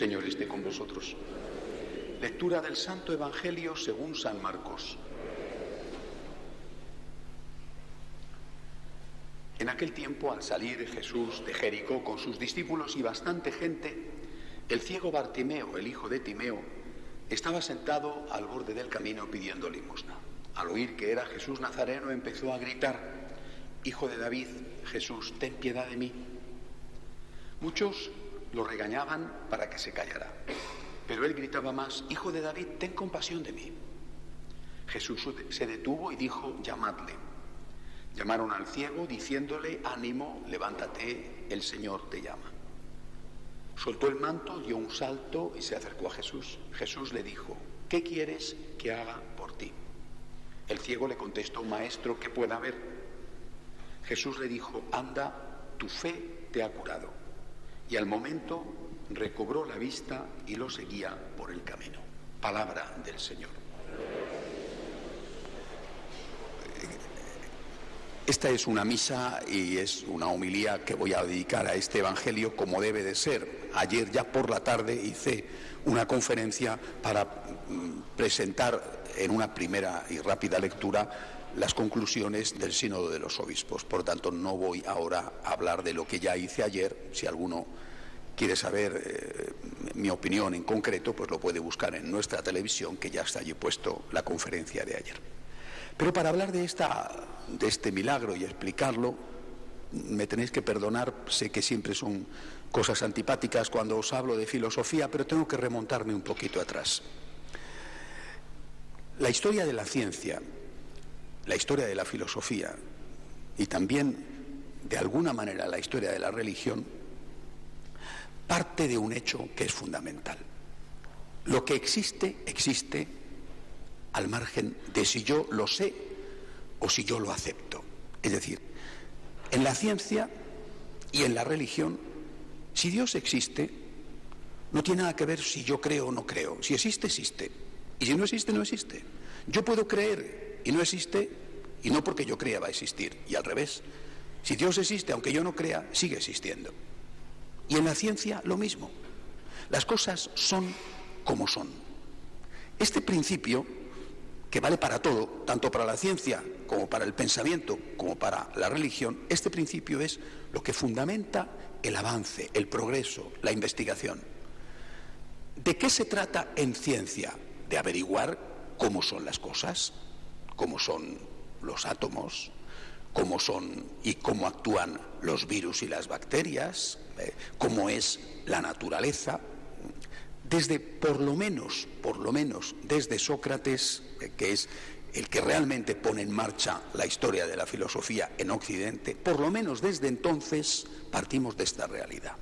Señor esté con vosotros. Lectura del Santo Evangelio según San Marcos. En aquel tiempo, al salir Jesús de Jericó con sus discípulos y bastante gente, el ciego Bartimeo, el hijo de Timeo, estaba sentado al borde del camino pidiendo limosna. Al oír que era Jesús Nazareno, empezó a gritar: «Hijo de David, Jesús, ten piedad de mí». Muchos lo regañaban para que se callara, pero él gritaba más: «Hijo de David, ten compasión de mí». Jesús se detuvo y dijo: «Llamadle». Llamaron al ciego diciéndole: «Ánimo, levántate, el Señor te llama». Soltó el manto, dio un salto y se acercó a Jesús. Jesús le dijo: «¿Qué quieres que haga por ti?». El ciego le contestó: «Maestro, que pueda ver». Jesús le dijo: «Anda, tu fe te ha curado». Y al momento recobró la vista y lo seguía por el camino. Palabra del Señor. Esta es una misa y es una homilía que voy a dedicar a este Evangelio como debe de ser. Ayer ya por la tarde hice una conferencia para presentar en una primera y rápida lectura las conclusiones del Sínodo de los Obispos. Por tanto, no voy ahora a hablar de lo que ya hice ayer. Si alguno quiere saber mi opinión en concreto, pues lo puede buscar en nuestra televisión, que ya está allí puesto la conferencia de ayer. Pero para hablar de este milagro y explicarlo, me tenéis que perdonar, sé que siempre son cosas antipáticas cuando os hablo de filosofía, pero tengo que remontarme un poquito atrás. La historia de la ciencia, la historia de la filosofía y también, de alguna manera, la historia de la religión, parte de un hecho que es fundamental. Lo que existe, existe al margen de si yo lo sé o si yo lo acepto. Es decir, en la ciencia y en la religión, si Dios existe, no tiene nada que ver si yo creo o no creo. Si existe, existe. Y si no existe, no existe. Yo puedo creer y no existe, y no porque yo crea va a existir. Y al revés. Si Dios existe, aunque yo no crea, sigue existiendo. Y en la ciencia, lo mismo. Las cosas son como son. Este principio, que vale para todo, tanto para la ciencia como para el pensamiento, como para la religión, este principio es lo que fundamenta el avance, el progreso, la investigación. ¿De qué se trata en ciencia? De averiguar cómo son las cosas, cómo son los átomos, cómo son y cómo actúan los virus y las bacterias, cómo es la naturaleza. Desde, por lo menos, desde Sócrates, que es el que realmente pone en marcha la historia de la filosofía en Occidente, por lo menos desde entonces partimos de esta realidad.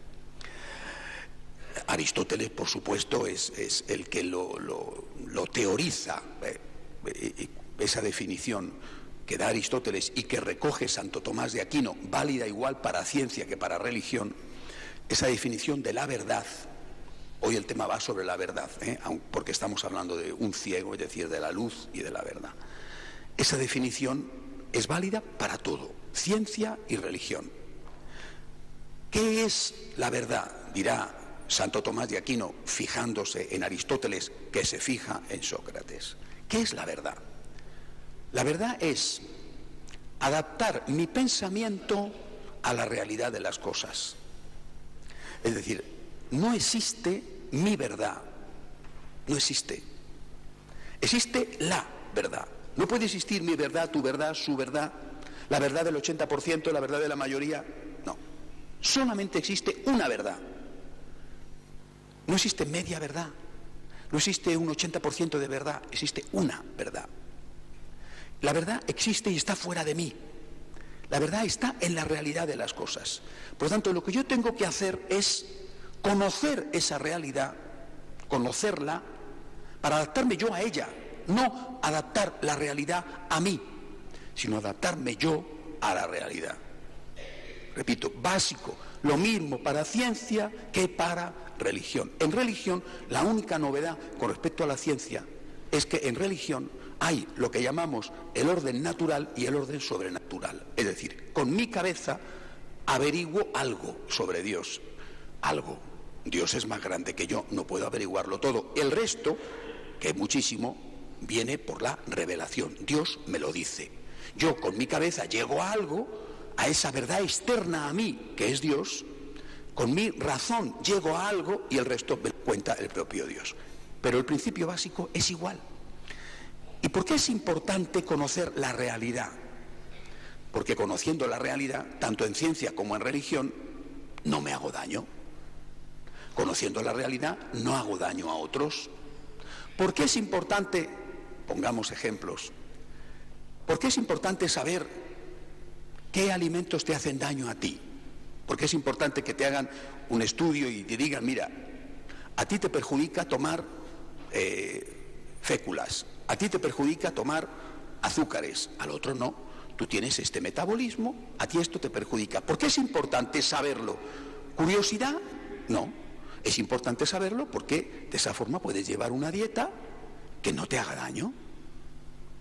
Aristóteles, por supuesto, es el que lo teoriza, esa definición que da Aristóteles y que recoge Santo Tomás de Aquino, válida igual para ciencia que para religión, esa definición de la verdad. Hoy el tema va sobre la verdad, porque estamos hablando de un ciego, es decir, de la luz y de la verdad. Esa definición es válida para todo, ciencia y religión. ¿Qué es la verdad? Dirá Santo Tomás de Aquino, fijándose en Aristóteles, que se fija en Sócrates. ¿Qué es la verdad? La verdad es adaptar mi pensamiento a la realidad de las cosas. Es decir, no existe mi verdad, no existe. Existe la verdad. No puede existir mi verdad, tu verdad, su verdad, la verdad del 80%, la verdad de la mayoría. No. Solamente existe una verdad. No existe media verdad. No existe un 80% de verdad. Existe una verdad. La verdad existe y está fuera de mí. La verdad está en la realidad de las cosas. Por lo tanto, lo que yo tengo que hacer es conocer esa realidad, conocerla, para adaptarme yo a ella, no adaptar la realidad a mí, sino adaptarme yo a la realidad. Repito, básico, lo mismo para ciencia que para religión. En religión, la única novedad con respecto a la ciencia es que en religión hay lo que llamamos el orden natural y el orden sobrenatural. Es decir, con mi cabeza averiguo algo sobre Dios, algo. Dios es más grande que yo, no puedo averiguarlo todo. El resto, que es muchísimo, viene por la revelación. Dios me lo dice. Yo con mi cabeza llego a algo, a esa verdad externa a mí, que es Dios. Con mi razón llego a algo y el resto me lo cuenta el propio Dios. Pero el principio básico es igual. ¿Y por qué es importante conocer la realidad? Porque conociendo la realidad, tanto en ciencia como en religión, no me hago daño. Conociendo la realidad, no hago daño a otros. ¿Por qué es importante, pongamos ejemplos, por qué es importante saber qué alimentos te hacen daño a ti? ¿Por qué es importante que te hagan un estudio y te digan, mira, a ti te perjudica tomar féculas, a ti te perjudica tomar azúcares, al otro no? Tú tienes este metabolismo, a ti esto te perjudica. ¿Por qué es importante saberlo? ¿Curiosidad? No. Es importante saberlo porque de esa forma puedes llevar una dieta que no te haga daño.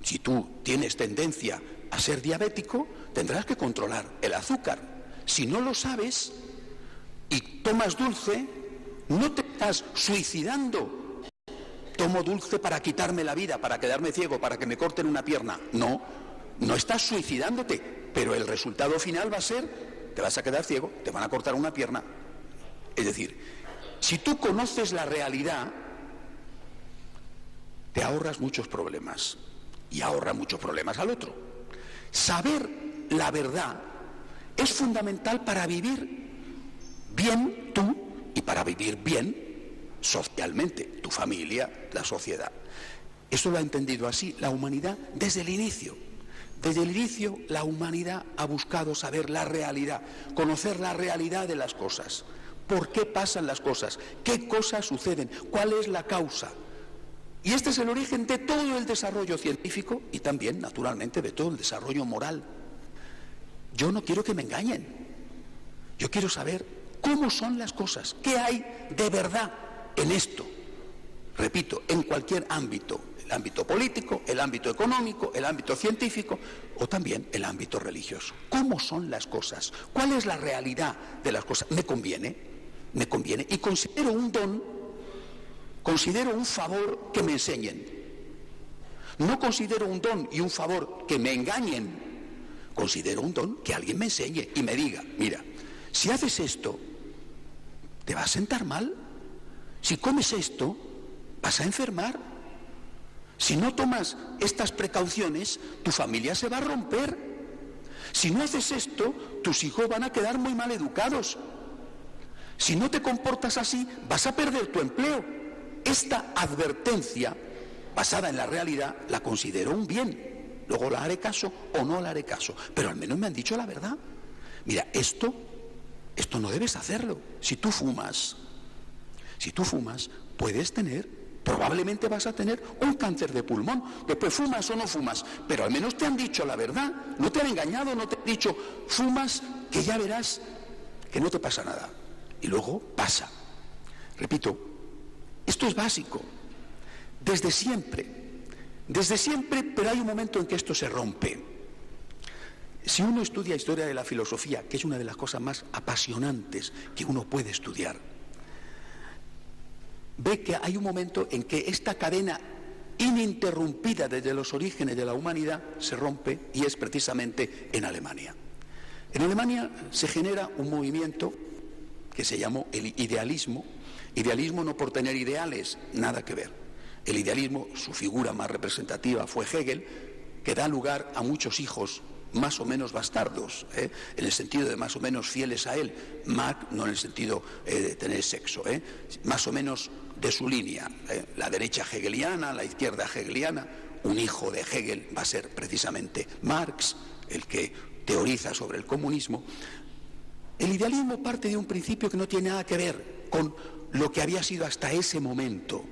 Si tú tienes tendencia a ser diabético, tendrás que controlar el azúcar. Si no lo sabes y tomas dulce, no te estás suicidando. Tomo dulce para quitarme la vida, para quedarme ciego, para que me corten una pierna. No, no estás suicidándote, pero el resultado final va a ser, te vas a quedar ciego, te van a cortar una pierna. Es decir, si tú conoces la realidad, te ahorras muchos problemas y ahorra muchos problemas al otro. Saber la verdad es fundamental para vivir bien tú y para vivir bien socialmente, tu familia, la sociedad. Eso lo ha entendido así la humanidad desde el inicio. Desde el inicio la humanidad ha buscado saber la realidad, conocer la realidad de las cosas. ¿Por qué pasan las cosas? ¿Qué cosas suceden? ¿Cuál es la causa? Y este es el origen de todo el desarrollo científico y también, naturalmente, de todo el desarrollo moral. Yo no quiero que me engañen. Yo quiero saber cómo son las cosas, qué hay de verdad en esto. Repito, en cualquier ámbito, el ámbito político, el ámbito económico, el ámbito científico o también el ámbito religioso. ¿Cómo son las cosas? ¿Cuál es la realidad de las cosas? ¿Me conviene? Me conviene y considero un don, considero un favor que me enseñen. No considero un don y un favor que me engañen, considero un don que alguien me enseñe y me diga, mira, si haces esto, te va a sentar mal, si comes esto, vas a enfermar, si no tomas estas precauciones, tu familia se va a romper, si no haces esto, tus hijos van a quedar muy mal educados. Si no te comportas así, vas a perder tu empleo. Esta advertencia, basada en la realidad, la considero un bien. Luego la haré caso o no la haré caso. Pero al menos me han dicho la verdad. Mira, esto no debes hacerlo. Si tú fumas, puedes tener, probablemente vas a tener un cáncer de pulmón. Después fumas o no fumas, pero al menos te han dicho la verdad. No te han engañado, no te han dicho, fumas, que ya verás que no te pasa nada. Y luego pasa. Repito, esto es básico. Desde siempre, pero hay un momento en que esto se rompe. Si uno estudia historia de la filosofía, que es una de las cosas más apasionantes que uno puede estudiar, ve que hay un momento en que esta cadena ininterrumpida desde los orígenes de la humanidad se rompe y es precisamente en Alemania. En Alemania se genera un movimiento que se llamó el idealismo. Idealismo no por tener ideales, nada que ver. El idealismo, su figura más representativa fue Hegel, que da lugar a muchos hijos más o menos bastardos, en el sentido de más o menos fieles a él. Marx no en el sentido de tener sexo, más o menos de su línea, la derecha hegeliana, la izquierda hegeliana. Un hijo de Hegel va a ser precisamente Marx, el que teoriza sobre el comunismo. El idealismo parte de un principio que no tiene nada que ver con lo que había sido hasta ese momento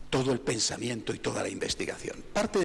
todo el pensamiento y toda la investigación. Parte